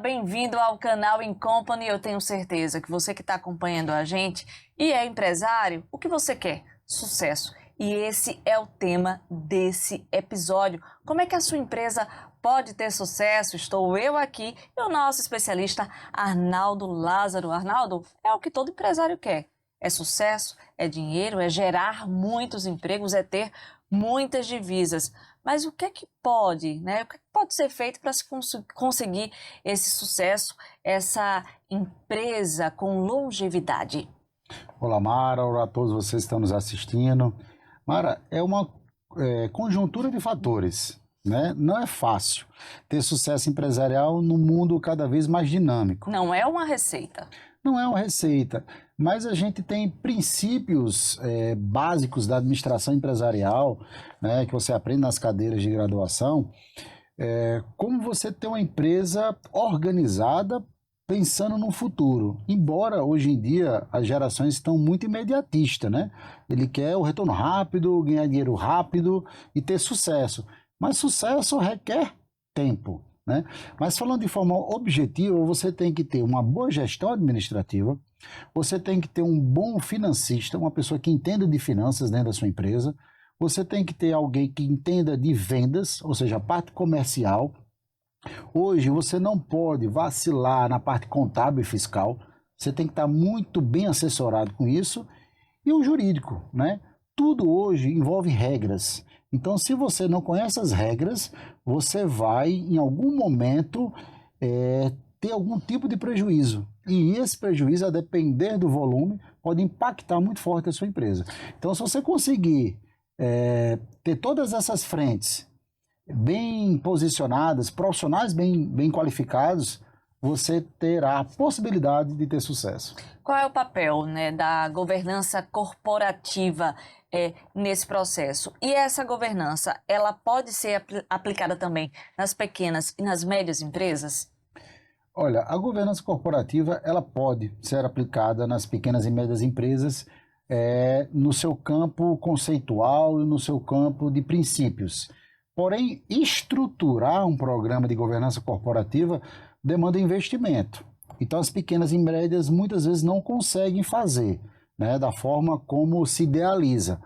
bem-vindo ao canal In Company. Eu tenho certeza que você que está acompanhando a gente e é empresário, o que você quer? Sucesso. E esse é o tema desse episódio. Como é que a sua empresa pode ter sucesso? Estou eu aqui e o nosso especialista Arnaldo Lázaro. Arnaldo, é o que todo empresário quer. É sucesso, é dinheiro, é gerar muitos empregos, é ter muitas divisas. Mas o que é que pode, né? O que pode ser feito para se conseguir esse sucesso, essa empresa com longevidade? Olá, Mara. Olá a todos vocês que estão nos assistindo. Mara, é uma conjuntura de fatores, né? Não é fácil ter sucesso empresarial num mundo cada vez mais dinâmico. Não é uma receita. Não é uma receita, mas a gente tem princípios básicos da administração empresarial, né, que você aprende nas cadeiras de graduação, como você ter uma empresa organizada pensando no futuro. Embora hoje em dia as gerações estão muito imediatistas, né? Ele quer o retorno rápido, ganhar dinheiro rápido e ter sucesso. Mas sucesso requer tempo, né? Mas falando de forma objetiva, você tem que ter uma boa gestão administrativa, você tem que ter um bom financista, uma pessoa que entenda de finanças dentro da sua empresa, você tem que ter alguém que entenda de vendas, ou seja, a parte comercial. Hoje você não pode vacilar na parte contábil e fiscal, você tem que estar muito bem assessorado com isso, e o jurídico, né? Tudo hoje envolve regras. Então, se você não conhece as regras, você vai, em algum momento, ter algum tipo de prejuízo. E esse prejuízo, a depender do volume, pode impactar muito forte a sua empresa. Então, se você conseguir ter todas essas frentes bem posicionadas, profissionais bem qualificados, você terá a possibilidade de ter sucesso. Qual é o papel, né, da governança corporativa nesse processo? E essa governança, ela pode ser aplicada também nas pequenas e nas médias empresas? Olha, a governança corporativa ela pode ser aplicada nas pequenas e médias empresas no seu campo conceitual e no seu campo de princípios. Porém, estruturar um programa de governança corporativa demanda investimento. Então, as pequenas e médias muitas vezes não conseguem fazer, né, da forma como se idealiza.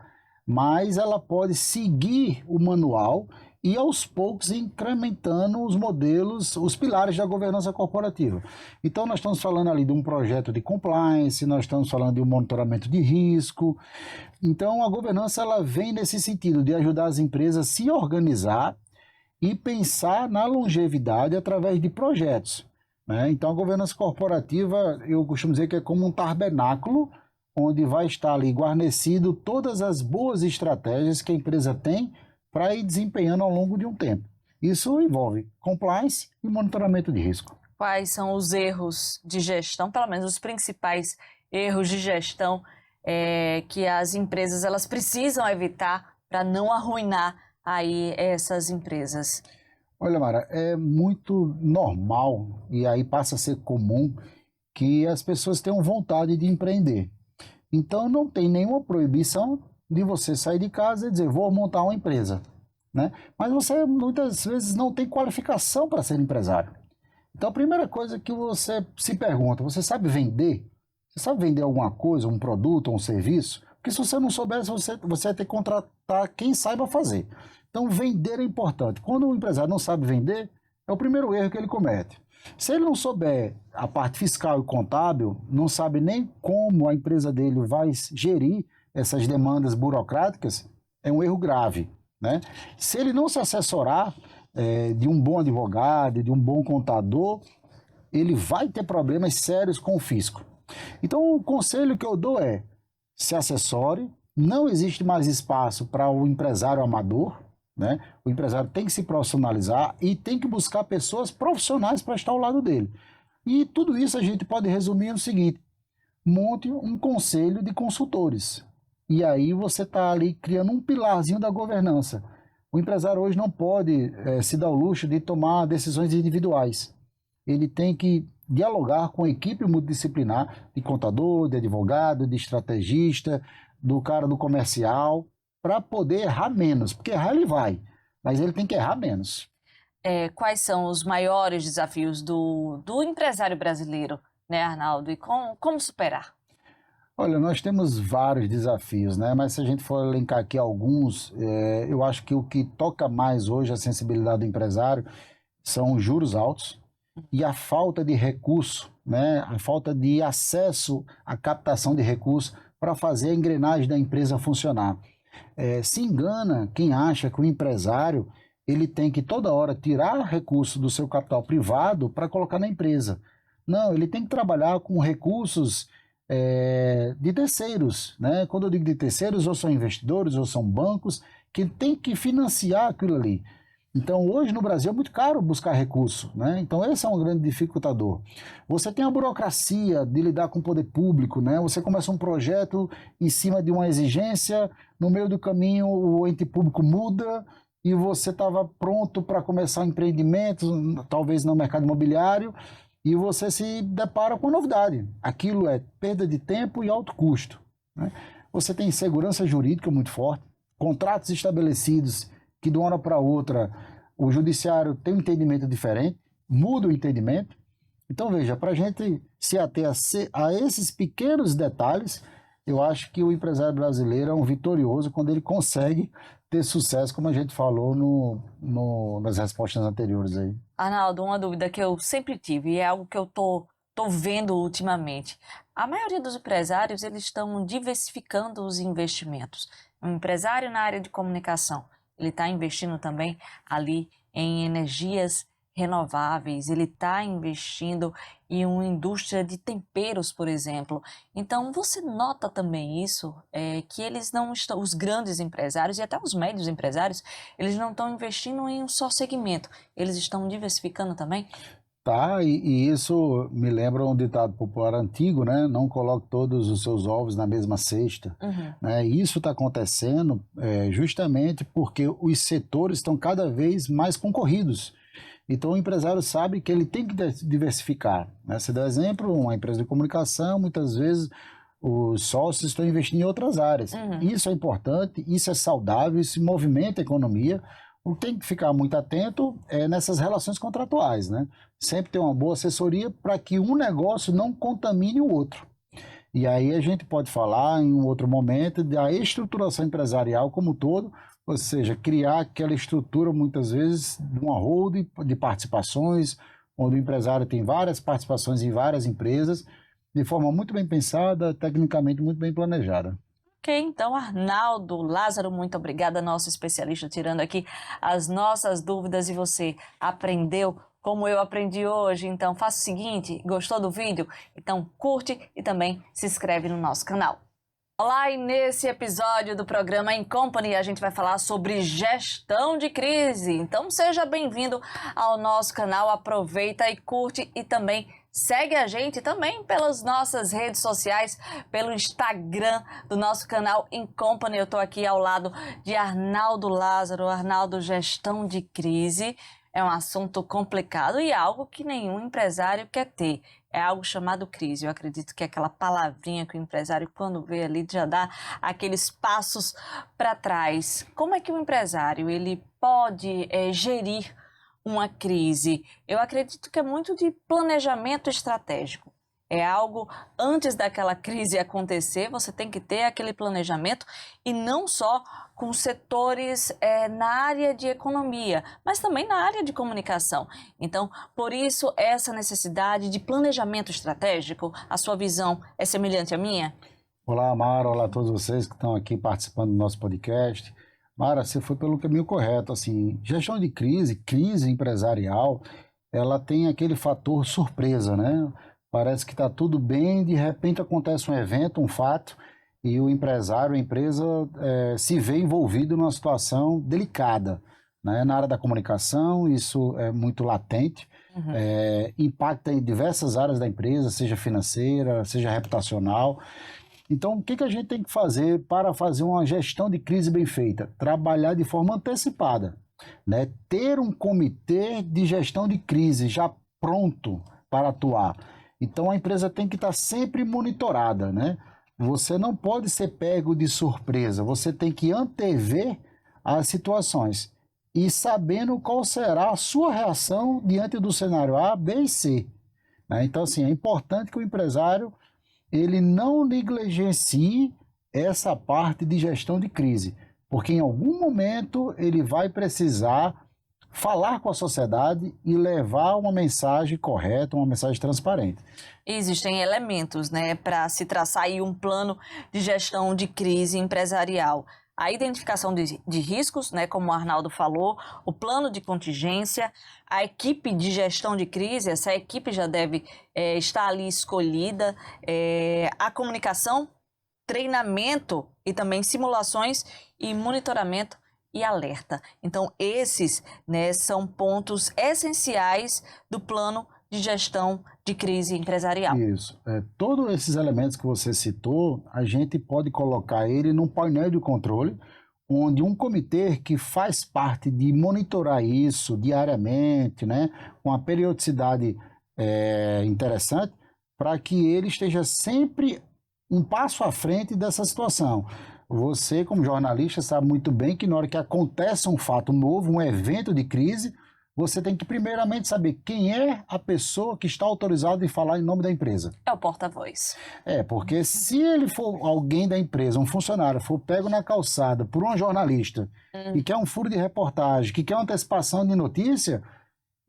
Mas ela pode seguir o manual e, aos poucos, incrementando os modelos, os pilares da governança corporativa. Então, nós estamos falando ali de um projeto de compliance, nós estamos falando de um monitoramento de risco. Então, a governança ela vem nesse sentido de ajudar as empresas a se organizar e pensar na longevidade através de projetos, né? Então, a governança corporativa, eu costumo dizer que é como um tabernáculo, onde vai estar ali guarnecido todas as boas estratégias que a empresa tem para ir desempenhando ao longo de um tempo. Isso envolve compliance e monitoramento de risco. Quais são os erros de gestão, pelo menos os principais erros de gestão que as empresas elas precisam evitar para não arruinar aí essas empresas? Olha, Mara, é muito normal e aí passa a ser comum que as pessoas tenham vontade de empreender. Então não tem nenhuma proibição de você sair de casa e dizer, vou montar uma empresa, né? Mas você muitas vezes não tem qualificação para ser empresário. Então a primeira coisa que você se pergunta, você sabe vender? Você sabe vender alguma coisa, um produto, um serviço? Porque se você não soubesse, você vai ter que contratar quem saiba fazer. Então vender é importante. Quando o empresário não sabe vender, é o primeiro erro que ele comete. Se ele não souber a parte fiscal e contábil, não sabe nem como a empresa dele vai gerir essas demandas burocráticas, é um erro grave, né? Se ele não se assessorar de um bom advogado, de um bom contador, ele vai ter problemas sérios com o fisco. Então, o conselho que eu dou é, se assessore, não existe mais espaço para o empresário amador, né? O empresário tem que se profissionalizar e tem que buscar pessoas profissionais para estar ao lado dele. E tudo isso a gente pode resumir no seguinte, monte um conselho de consultores. E aí você está ali criando um pilarzinho da governança. O empresário hoje não pode se dar o luxo de tomar decisões individuais. Ele tem que dialogar com a equipe multidisciplinar de contador, de advogado, de estrategista, do cara do comercial, para poder errar menos. Porque errar ele vai, mas ele tem que errar menos. quais são os maiores desafios do empresário brasileiro, né, Arnaldo? E como superar? Olha, nós temos vários desafios, né? Mas se a gente for elencar aqui alguns, eu acho que o que toca mais hoje a sensibilidade do empresário são os juros altos e a falta de recurso, né? A falta de acesso à captação de recursos para fazer a engrenagem da empresa funcionar. Se engana quem acha que o empresário ele tem que toda hora tirar recurso do seu capital privado para colocar na empresa. Não, ele tem que trabalhar com recursos de terceiros, né? Quando eu digo de terceiros, ou são investidores, ou são bancos, que tem que financiar aquilo ali. Então, hoje no Brasil é muito caro buscar recurso, né? Então, esse é um grande dificultador. Você tem a burocracia de lidar com o poder público, né? Você começa um projeto em cima de uma exigência, no meio do caminho o ente público muda e você estava pronto para começar empreendimentos, talvez no mercado imobiliário, e você se depara com novidade. Aquilo é perda de tempo e alto custo, né? Você tem insegurança jurídica muito forte, contratos estabelecidos que de uma hora para outra o judiciário tem um entendimento diferente, muda o entendimento. Então, veja, para a gente se ater a esses pequenos detalhes, eu acho que o empresário brasileiro é um vitorioso quando ele consegue ter sucesso, como a gente falou nas respostas anteriores aí. Arnaldo, uma dúvida que eu sempre tive e é algo que eu tô vendo ultimamente. A maioria dos empresários, eles estão diversificando os investimentos. Um empresário na área de comunicação, ele está investindo também ali em energias renováveis, ele está investindo em uma indústria de temperos, por exemplo. Então, você nota também isso, que eles não estão, os grandes empresários e até os médios empresários, eles não estão investindo em um só segmento, eles estão diversificando também? Tá, e isso me lembra um ditado popular antigo, né? Não coloque todos os seus ovos na mesma cesta. Uhum. Né? E isso está acontecendo justamente porque os setores estão cada vez mais concorridos. Então o empresário sabe que ele tem que diversificar, né? Você dá exemplo, uma empresa de comunicação, muitas vezes os sócios estão investindo em outras áreas. Uhum. Isso é importante, isso é saudável, isso movimenta a economia. O que tem que ficar muito atento nessas relações contratuais, né? Sempre ter uma boa assessoria para que um negócio não contamine o outro. E aí a gente pode falar em um outro momento da estruturação empresarial como um todo, ou seja, criar aquela estrutura muitas vezes de uma holding de participações, onde o empresário tem várias participações em várias empresas, de forma muito bem pensada, tecnicamente muito bem planejada. Ok, então Arnaldo Lázaro, muito obrigada, nosso especialista, tirando aqui as nossas dúvidas e você aprendeu como eu aprendi hoje. Então faça o seguinte, gostou do vídeo? Então curte e também se inscreve no nosso canal. Olá, e nesse episódio do programa Em Company a gente vai falar sobre gestão de crise. Então seja bem-vindo ao nosso canal, aproveita e curte e também segue a gente também pelas nossas redes sociais, pelo Instagram do nosso canal Em Company. Eu estou aqui ao lado de Arnaldo Lázaro. Arnaldo, gestão de crise é um assunto complicado e algo que nenhum empresário quer ter. É algo chamado crise. Eu acredito que é aquela palavrinha que o empresário, quando vê ali, já dá aqueles passos para trás. Como é que o empresário ele pode gerir uma crise? Eu acredito que é muito de planejamento estratégico. É algo, antes daquela crise acontecer, você tem que ter aquele planejamento e não só com setores na área de economia, mas também na área de comunicação. Então, por isso, essa necessidade de planejamento estratégico, a sua visão é semelhante à minha? Olá, Mara, olá a todos vocês que estão aqui participando do nosso podcast. Mara, você foi pelo caminho correto. Assim, gestão de crise empresarial, ela tem aquele fator surpresa, né? Parece que está tudo bem, de repente acontece um evento, um fato, e o empresário, a empresa se vê envolvido numa situação delicada, né? Na área da comunicação, isso é muito latente, impacta em diversas áreas da empresa, seja financeira, seja reputacional. Então, o que a gente tem que fazer para fazer uma gestão de crise bem feita? Trabalhar de forma antecipada, né? Ter um comitê de gestão de crise já pronto para atuar. Então, a empresa tem que estar sempre monitorada, né? Você não pode ser pego de surpresa, você tem que antever as situações e sabendo qual será a sua reação diante do cenário A, B e C, né? Então, assim, é importante que o empresário ele não negligencie essa parte de gestão de crise, porque em algum momento ele vai precisar falar com a sociedade e levar uma mensagem correta, uma mensagem transparente. Existem elementos, né, para se traçar aí um plano de gestão de crise empresarial. A identificação de riscos, né, como o Arnaldo falou, o plano de contingência, a equipe de gestão de crise, essa equipe já deve estar ali escolhida, a comunicação, treinamento e também simulações e monitoramento e alerta. Então, esses, né, são pontos essenciais do plano de gestão de crise empresarial. Isso. Todos esses elementos que você citou, a gente pode colocar ele num painel de controle, onde um comitê que faz parte de monitorar isso diariamente, né, com a periodicidade interessante, para que ele esteja sempre um passo à frente dessa situação. Você, como jornalista, sabe muito bem que na hora que acontece um fato novo, um evento de crise, você tem que primeiramente saber quem é a pessoa que está autorizada em falar em nome da empresa. É o porta-voz. Porque se ele for alguém da empresa, um funcionário, for pego na calçada por um jornalista e quer um furo de reportagem, que quer uma antecipação de notícia,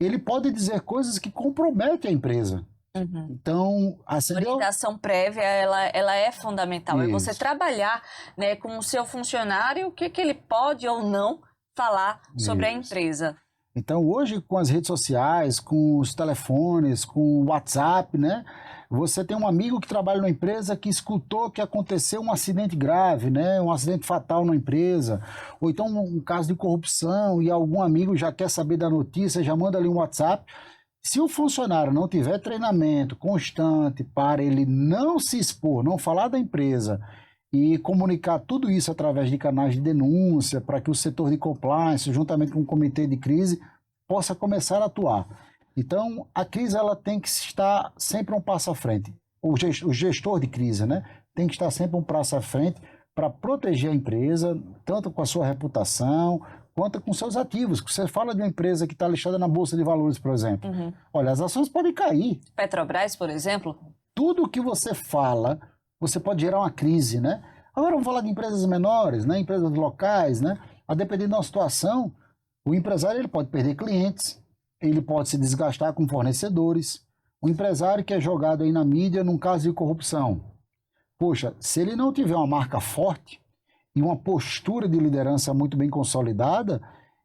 ele pode dizer coisas que comprometem a empresa. Então, assim, a orientação prévia, ela é fundamental. Isso. É você trabalhar, né, com o seu funcionário, o que ele pode ou não falar sobre a empresa. Então, hoje, com as redes sociais, com os telefones, com o WhatsApp, né? Você tem um amigo que trabalha numa empresa que escutou que aconteceu um acidente grave, né? Um acidente fatal na empresa, ou então um caso de corrupção e algum amigo já quer saber da notícia, já manda ali um WhatsApp. Se o funcionário não tiver treinamento constante para ele não se expor, não falar da empresa e comunicar tudo isso através de canais de denúncia para que o setor de compliance, juntamente com o comitê de crise, possa começar a atuar. Então, a crise ela tem que estar sempre um passo à frente. O gestor de crise, né, tem que estar sempre um passo à frente para proteger a empresa, tanto com a sua reputação, quanto com seus ativos. Você fala de uma empresa que está listada na Bolsa de Valores, por exemplo. Olha, as ações podem cair. Petrobras, por exemplo? Tudo que você fala, você pode gerar uma crise, né? Agora vamos falar de empresas menores, né? Empresas locais, né? A depender da situação, o empresário ele pode perder clientes, ele pode se desgastar com fornecedores. O empresário que é jogado aí na mídia num caso de corrupção. Poxa, se ele não tiver uma marca forte e uma postura de liderança muito bem consolidada,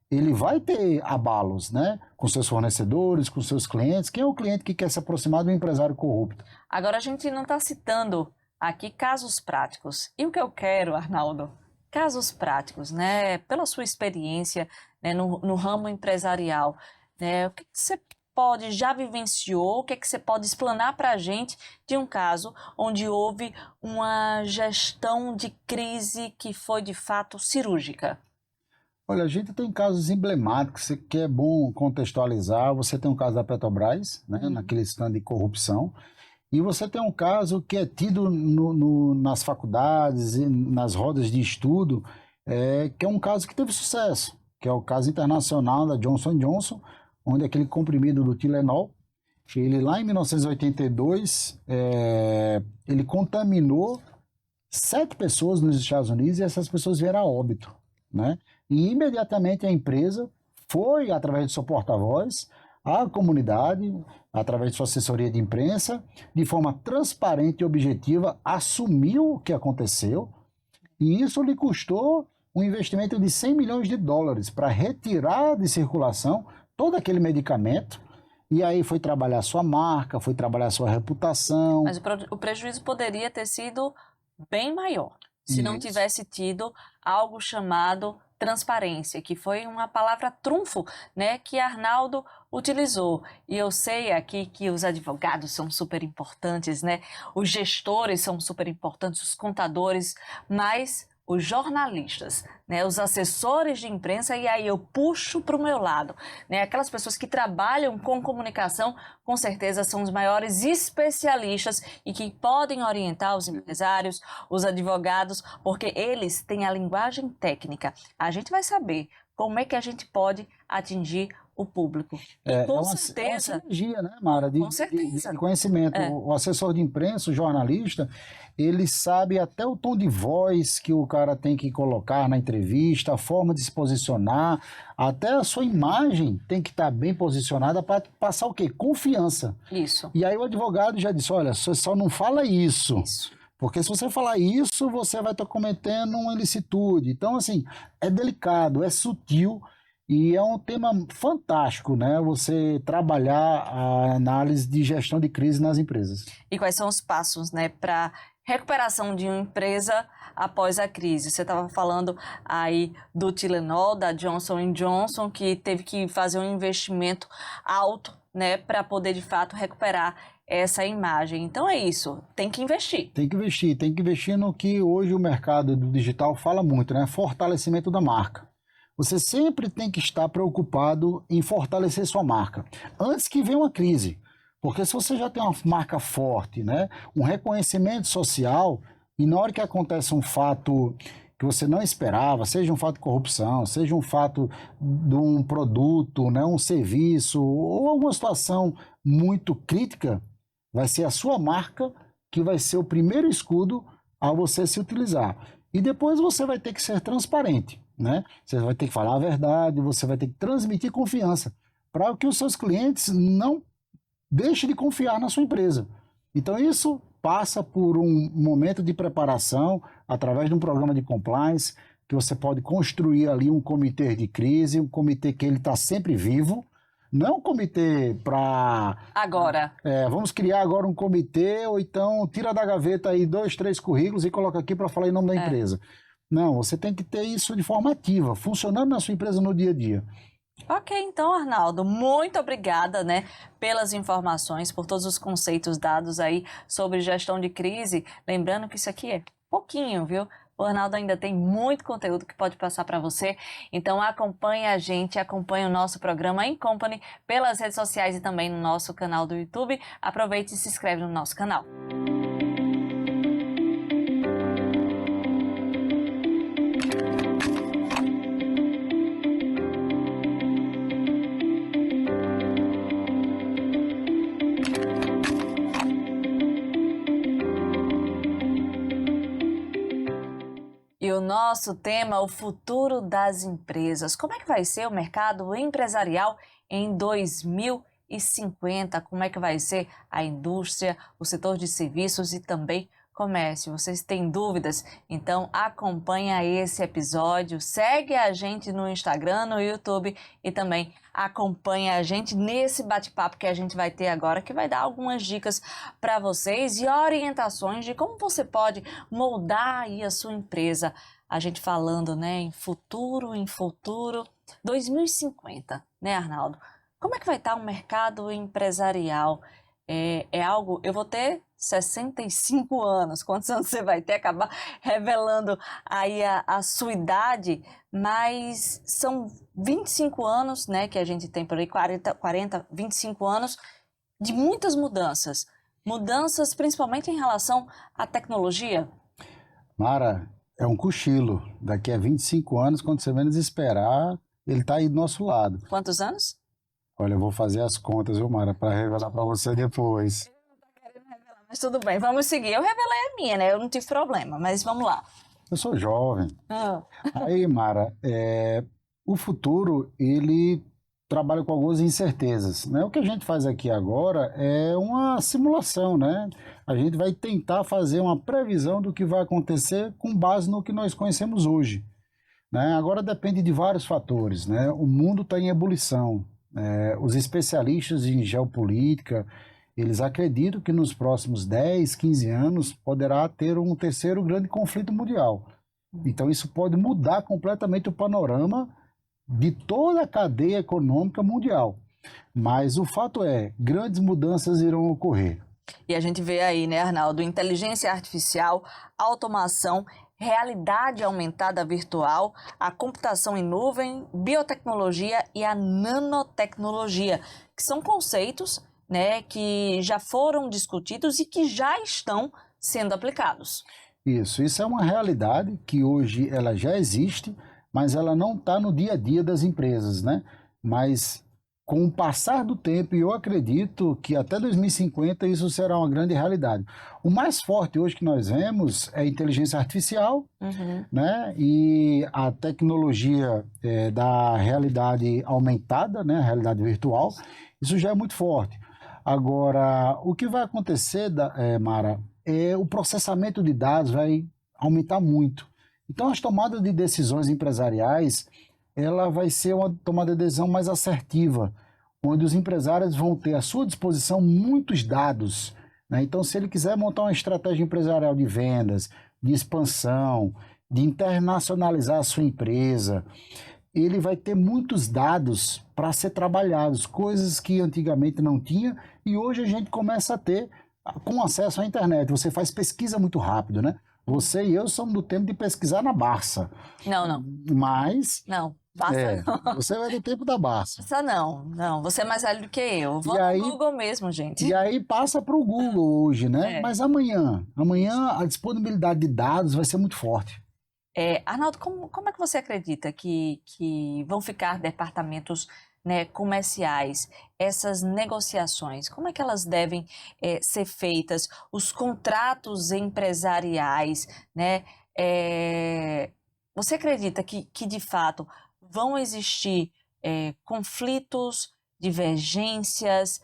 ele vai ter abalos, né? Com seus fornecedores, com seus clientes. Quem é o cliente que quer se aproximar do empresário corrupto? Agora, a gente não está citando aqui casos práticos. E o que eu quero, Arnaldo? Casos práticos, né? Pela sua experiência, né, no ramo empresarial, né? O que você já vivenciou, o que você pode explanar para a gente de um caso onde houve uma gestão de crise que foi de fato cirúrgica? Olha, a gente tem casos emblemáticos que é bom contextualizar. Você tem um caso da Petrobras, né, naquele stand de corrupção, e você tem um caso que é tido nas faculdades e nas rodas de estudo, que é um caso que teve sucesso, que é o caso internacional da Johnson & Johnson, onde aquele comprimido do Tylenol, ele lá em 1982, ele contaminou 7 pessoas nos Estados Unidos e essas pessoas vieram a óbito, né? E imediatamente a empresa foi, através de seu porta-voz, à comunidade, através de sua assessoria de imprensa, de forma transparente e objetiva, assumiu o que aconteceu, e isso lhe custou um investimento de $100 milhões para retirar de circulação todo aquele medicamento, e aí foi trabalhar sua marca, foi trabalhar sua reputação. Mas o prejuízo poderia ter sido bem maior, se não tivesse tido algo chamado transparência, que foi uma palavra trunfo, né, que Arnaldo utilizou. E eu sei aqui que os advogados são super importantes, né, os gestores são super importantes, os contadores, mas os jornalistas, né, os assessores de imprensa, e aí eu puxo para o meu lado, né, aquelas pessoas que trabalham com comunicação, com certeza são os maiores especialistas e que podem orientar os empresários, os advogados, porque eles têm a linguagem técnica. A gente vai saber como é que a gente pode atingir o público. E com certeza... É uma sinergia, né, Mara? Com certeza. De conhecimento. É. O assessor de imprensa, o jornalista, ele sabe até o tom de voz que o cara tem que colocar na entrevista, a forma de se posicionar, até a sua imagem tem que estar bem posicionada para passar o quê? Confiança. Isso. E aí o advogado já disse, olha, você só não fala isso. Porque se você falar isso, você vai estar cometendo uma ilicitude. Então, assim, é delicado, é sutil e é um tema fantástico, né? Você trabalhar a análise de gestão de crise nas empresas. E quais são os passos, né, para recuperação de uma empresa após a crise? Você estava falando aí do Tilenol, da Johnson & Johnson, que teve que fazer um investimento alto, né, para poder de fato recuperar essa imagem. Então é isso, tem que investir. Tem que investir no que hoje o mercado do digital fala muito, né? Fortalecimento da marca. Você sempre tem que estar preocupado em fortalecer sua marca, antes que venha uma crise. Porque se você já tem uma marca forte, né, um reconhecimento social, e na hora que acontece um fato que você não esperava, seja um fato de corrupção, seja um fato de um produto, né, um serviço, ou alguma situação muito crítica, vai ser a sua marca que vai ser o primeiro escudo a você se utilizar. E depois você vai ter que ser transparente, né? Você vai ter que falar a verdade, você vai ter que transmitir confiança para que os seus clientes não deixem de confiar na sua empresa. Então isso passa por um momento de preparação através de um programa de compliance que você pode construir ali um comitê de crise, um comitê que ele está sempre vivo. Não é um comitê para... Agora. Vamos criar agora um comitê, ou então tira da gaveta aí 2, 3 currículos e coloca aqui para falar em nome da empresa. Não, você tem que ter isso de forma ativa, funcionando na sua empresa no dia a dia. Ok, então, Arnaldo, muito obrigada, né, pelas informações, por todos os conceitos dados aí sobre gestão de crise. Lembrando que isso aqui é pouquinho, viu? O Arnaldo ainda tem muito conteúdo que pode passar para você, então acompanhe a gente, acompanhe o nosso programa In Company pelas redes sociais e também no nosso canal do YouTube. Aproveite e se inscreve no nosso canal. E o nosso tema, o futuro das empresas. Como é que vai ser o mercado empresarial em 2050? Como é que vai ser a indústria, o setor de serviços e também comércio? Vocês têm dúvidas? Então acompanha esse episódio, segue a gente no Instagram, no YouTube e também acompanha a gente nesse bate-papo que a gente vai ter agora, que vai dar algumas dicas para vocês e orientações de como você pode moldar aí a sua empresa. A gente falando, né, em futuro 2050, né, Arnaldo? Como é que vai estar o mercado empresarial? É algo... Eu vou ter 65 anos. Quantos anos você vai ter? Acabar revelando aí a sua idade, mas são 25 anos, né, que a gente tem por aí, 25 anos de muitas mudanças. Mudanças principalmente em relação à tecnologia. Mara, é um cochilo. Daqui a 25 anos, quando você menos esperar, ele está aí do nosso lado. Quantos anos? Olha, eu vou fazer as contas, viu, Mara, para revelar para você depois. Eu não tô querendo revelar, mas tudo bem, vamos seguir. Eu revelei a minha, né? Eu não tive problema, mas vamos lá. Eu sou jovem. Aí, Mara, o futuro, ele trabalha com algumas incertezas, né? O que a gente faz aqui agora é uma simulação, né? A gente vai tentar fazer uma previsão do que vai acontecer com base no que nós conhecemos hoje, né? Agora depende de vários fatores, né? O mundo está em ebulição. Os especialistas em geopolítica, eles acreditam que nos próximos 10, 15 anos poderá ter um terceiro grande conflito mundial. Então isso pode mudar completamente o panorama de toda a cadeia econômica mundial. Mas o fato é, grandes mudanças irão ocorrer. E a gente vê aí, né, Arnaldo, inteligência artificial, automação, realidade aumentada virtual, a computação em nuvem, biotecnologia e a nanotecnologia, que são conceitos, né, que já foram discutidos e que já estão sendo aplicados. Isso é uma realidade que hoje ela já existe, mas ela não está no dia a dia das empresas, né? Mas com o passar do tempo, e eu acredito que até 2050 isso será uma grande realidade. O mais forte hoje que nós vemos é a inteligência artificial, Uhum. né? E a tecnologia da realidade aumentada, né? A realidade virtual, isso já é muito forte. Agora, o que vai acontecer, Mara, é o processamento de dados vai aumentar muito. Então, as tomadas de decisões empresariais, ela vai ser uma tomada de decisão mais assertiva, onde os empresários vão ter à sua disposição muitos dados, né? Então, se ele quiser montar uma estratégia empresarial de vendas, de expansão, de internacionalizar a sua empresa, ele vai ter muitos dados para ser trabalhados, coisas que antigamente não tinha e hoje a gente começa a ter com acesso à internet. Você faz pesquisa muito rápido, né? Você e eu somos do tempo de pesquisar na Barça, Não, não, mas não. Basta não. você vai do tempo da Barça. Basta não. Não, você é mais velho do que eu. Vou E no aí, Google mesmo, gente. e aí passa para o Google hoje, né? É. Mas amanhã a disponibilidade de dados vai ser muito forte. Arnaldo, como é que você acredita que vão ficar departamentos, né, comerciais, essas negociações? Como é que elas devem ser feitas? Os contratos empresariais, né? Você acredita que de fato vão existir conflitos, divergências,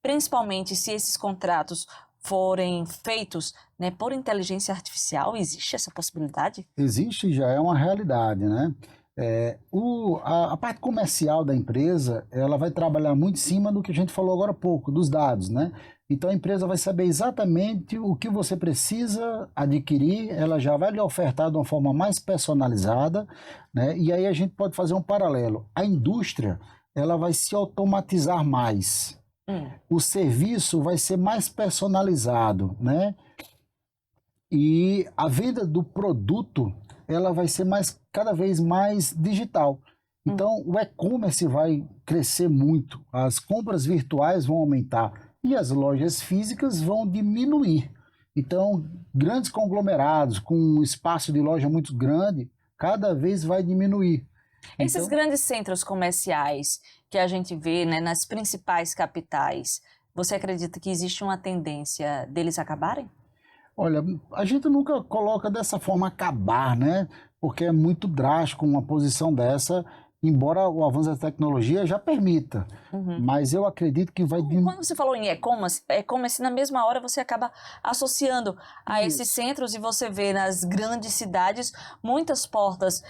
principalmente se esses contratos forem feitos, né, por inteligência artificial? Existe essa possibilidade? Existe, já é uma realidade, né? A parte comercial da empresa, ela vai trabalhar muito em cima do que a gente falou agora há pouco, dos dados, né? Então a empresa vai saber exatamente o que você precisa adquirir, ela já vai lhe ofertar de uma forma mais personalizada, né? E aí a gente pode fazer um paralelo. A indústria, ela vai se automatizar mais. O serviço vai ser mais personalizado, né? E a venda do produto, ela vai ser cada vez mais digital. Então, o e-commerce vai crescer muito, as compras virtuais vão aumentar e as lojas físicas vão diminuir. Então, grandes conglomerados com um espaço de loja muito grande, cada vez vai diminuir. Esses Então, grandes centros comerciais que a gente vê, né, nas principais capitais, você acredita que existe uma tendência deles acabarem? olha, a gente nunca coloca dessa forma acabar, né? Porque é muito drástico uma posição dessa, embora o avanço da tecnologia já permita. Mas eu acredito que vai Quando você falou em e-commerce, na mesma hora você acaba associando a esses centros e você vê nas grandes cidades muitas portas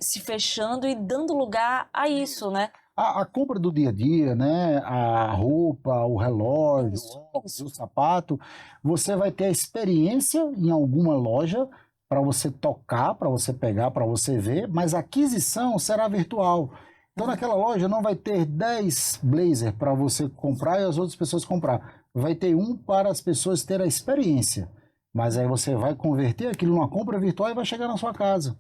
se fechando e dando lugar a isso, né? A compra do dia a dia, né? A roupa, o relógio, o sapato, você vai ter a experiência em alguma loja para você tocar, para você pegar, para você ver, mas a aquisição será virtual. Então, naquela loja não vai ter 10 blazer para você comprar e as outras pessoas comprar. Vai ter um para as pessoas terem a experiência. Mas aí você vai converter aquilo numa compra virtual e vai chegar na sua casa.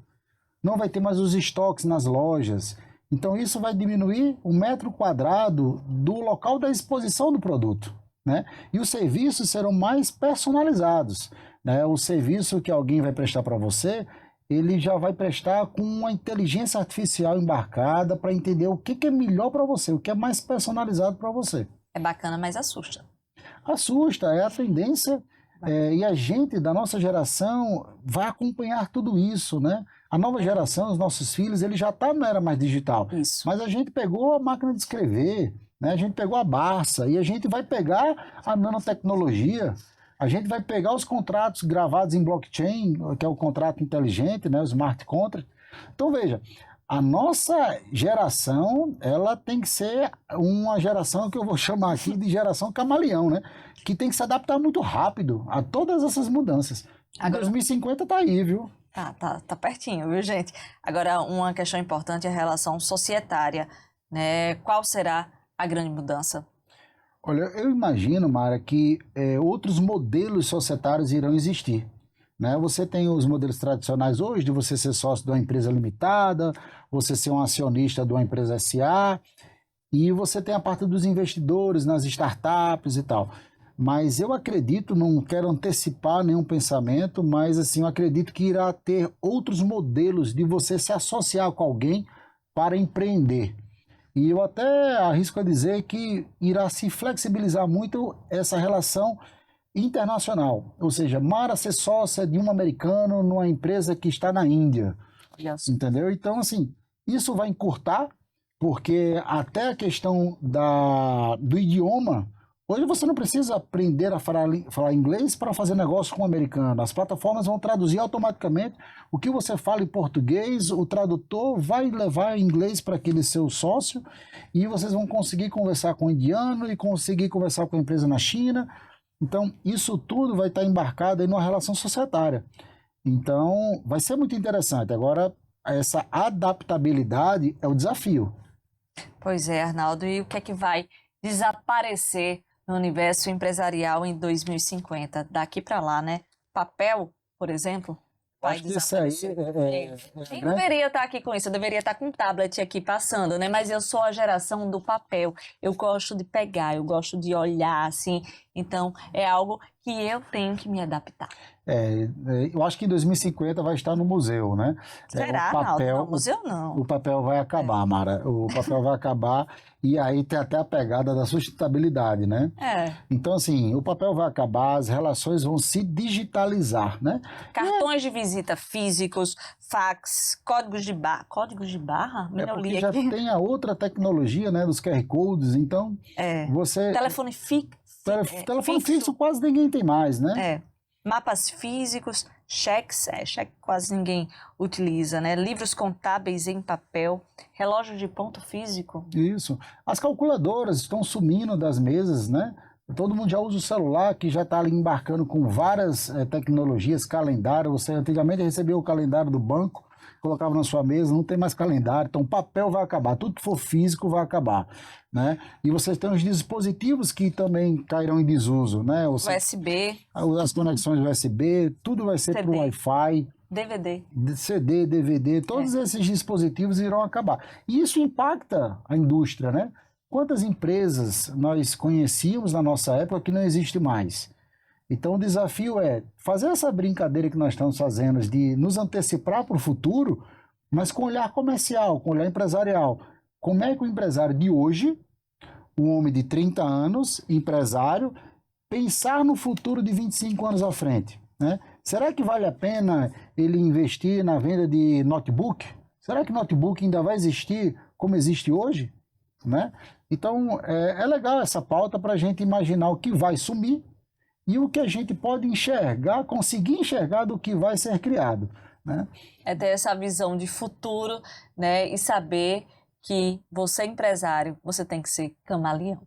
Não vai ter mais os estoques nas lojas. Então, isso vai diminuir o metro quadrado do local da exposição do produto, né? E os serviços serão mais personalizados, né? O serviço que alguém vai prestar para você, ele já vai prestar com uma inteligência artificial embarcada para entender o que é melhor para você, o que é mais personalizado para você. É bacana, mas assusta. Assusta, é a tendência, e a gente da nossa geração vai acompanhar tudo isso, né? A nova geração, os nossos filhos, ele já está na era mais digital. Isso. Mas a gente pegou a máquina de escrever, né? A gente pegou a Barça e a gente vai pegar a nanotecnologia, a gente vai pegar os contratos gravados em blockchain, que é o contrato inteligente, né? O smart contract. Então, veja, a nossa geração, ela tem que ser uma geração que eu vou chamar aqui de geração camaleão, né? Que tem que se adaptar muito rápido a todas essas mudanças. Agora, 2050 tá aí, viu? Tá pertinho, viu, gente? Agora, uma questão importante é a relação societária, né? Qual será a grande mudança? Olha, eu imagino, Mara, que outros modelos societários irão existir, né? Você tem os modelos tradicionais hoje de você ser sócio de uma empresa limitada, você ser um acionista de uma empresa SA, e você tem a parte dos investidores nas startups e tal. mas eu acredito, não quero antecipar nenhum pensamento, mas assim, eu acredito que irá ter outros modelos de você se associar com alguém para empreender. E eu até arrisco a dizer que irá se flexibilizar muito essa relação internacional. Ou seja, Mara ser sócia de um americano numa empresa que está na Índia. Yes. Entendeu? Então, assim, isso vai encurtar, porque até a questão do idioma, hoje você não precisa aprender a falar inglês para fazer negócio com o americano. As plataformas vão traduzir automaticamente o que você fala em português, o tradutor vai levar em inglês para aquele seu sócio e vocês vão conseguir conversar com o indiano e conseguir conversar com a empresa na China. Então, isso tudo vai estar embarcado aí numa relação societária. Então, vai ser muito interessante. Agora, essa adaptabilidade é o desafio. Pois é, Arnaldo. E o que é que vai desaparecer no universo empresarial em 2050? Daqui para lá, né? Papel, por exemplo, vai Acho que isso aí Nem deveria estar aqui com isso, eu deveria estar com um tablet aqui passando, né? Mas eu sou a geração do papel. Eu gosto de pegar, eu gosto de olhar, assim. Então, é algo que eu tenho que me adaptar. Eu acho que em 2050 vai estar no museu, né? Será, o papel, Arnaldo? Não, museu não. O papel vai acabar, Mara. O papel vai acabar e aí tem até a pegada da sustentabilidade, né? Então, assim, o papel vai acabar, as relações vão se digitalizar, né? Cartões de visita físicos, fax, códigos de barra. Códigos de barra? Porque já tem a outra tecnologia, né? Dos QR Codes, então você... Telefone Telefone fixo quase ninguém tem mais, né? Mapas físicos, cheques, cheque quase ninguém utiliza, né? Livros contábeis em papel, relógio de ponto físico. Isso. As calculadoras estão sumindo das mesas, né? Todo mundo já usa o celular, que já está ali embarcando com várias tecnologias, calendário. Você antigamente recebia o calendário do banco, colocava na sua mesa, não tem mais calendário. Então, o papel vai acabar, tudo que for físico vai acabar, né? E vocês têm os dispositivos que também cairão em desuso, né? USB. As conexões USB, tudo vai ser para o Wi-Fi. DVD. CD, DVD, todos esses dispositivos irão acabar. E isso impacta a indústria, né? Quantas empresas nós conhecíamos na nossa época que não existe mais? Então o desafio é fazer essa brincadeira que nós estamos fazendo de nos antecipar para o futuro, mas com olhar comercial, com olhar empresarial. Como é que o empresário de hoje, um homem de 30 anos, empresário, pensar no futuro de 25 anos à frente, né? Será que vale a pena ele investir na venda de notebook? Será que notebook ainda vai existir como existe hoje? Né? Então, é legal essa pauta para a gente imaginar o que vai sumir e o que a gente pode enxergar, conseguir enxergar do que vai ser criado, né? É ter essa visão de futuro, né? E saber que você, empresário, você tem que ser camaleão.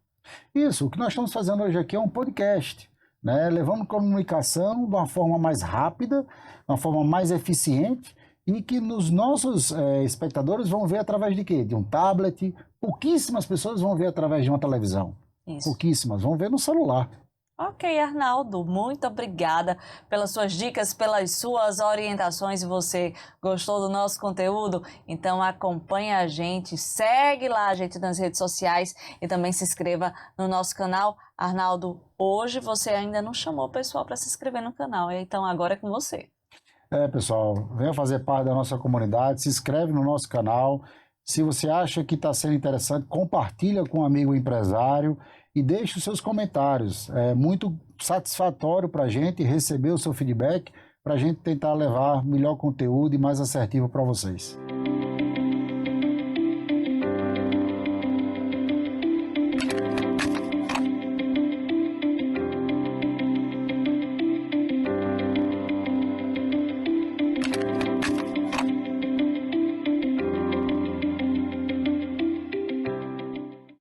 Isso, o que nós estamos fazendo hoje aqui é um podcast, né? Levando comunicação de uma forma mais rápida, de uma forma mais eficiente e que nos nossos espectadores vão ver através de quê? De um tablet. Pouquíssimas pessoas vão ver através de uma televisão. Isso. Pouquíssimas, vão ver no celular. Ok, Arnaldo, muito obrigada pelas suas dicas, pelas suas orientações. Se você gostou do nosso conteúdo, então acompanhe a gente, segue lá a gente nas redes sociais e também se inscreva no nosso canal. Arnaldo, hoje você ainda não chamou o pessoal para se inscrever no canal, então agora é com você. Pessoal, venha fazer parte da nossa comunidade, se inscreve no nosso canal. Se você acha que está sendo interessante, compartilha com um amigo empresário e deixe os seus comentários. É muito satisfatório para a gente receber o seu feedback, para a gente tentar levar melhor conteúdo e mais assertivo para vocês.